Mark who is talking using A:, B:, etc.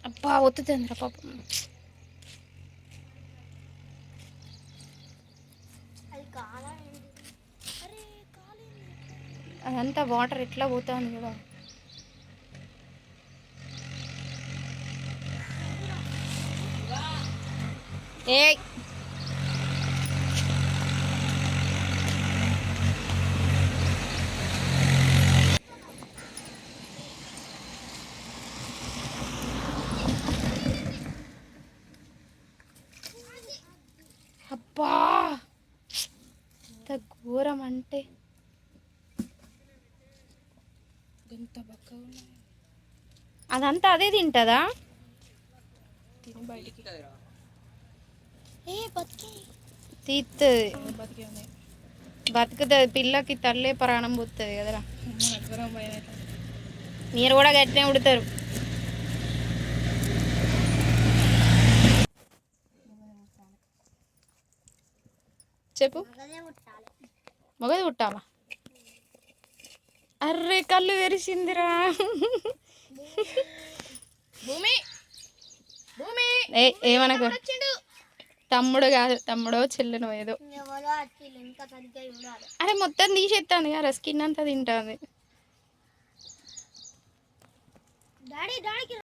A: అబ్బా ఒత్తుతుందిరా పాపం. అదంతా వాటర్ ఎట్లా పోతుంది కదా. ఏ అబ్బా ఎంత ఘోరం అంటే
B: ఎంత బక్కగా
A: అదంతా అదే తింటుందా?
B: తిని బయటికి
A: తీస్తుంది,
B: బతికే
A: బతుకుతుంది. పిల్లకి తల్లే ప్రాణం పోతుంది కదరా.
B: భయం.
A: మీరు కూడా గట్టినే ఉడతారు. చెప్పు, మగది పుట్టాలా? అర్రే కళ్ళు తెరిచిందిరా.
B: భూమి భూమి
A: ఏమనకు, తమ్ముడు కాదు, తమ్ముడో చెల్లెనో ఏదో. అరే మొత్తం తీసేస్తాను కదా, స్కిన్ అంతా తింటుంది.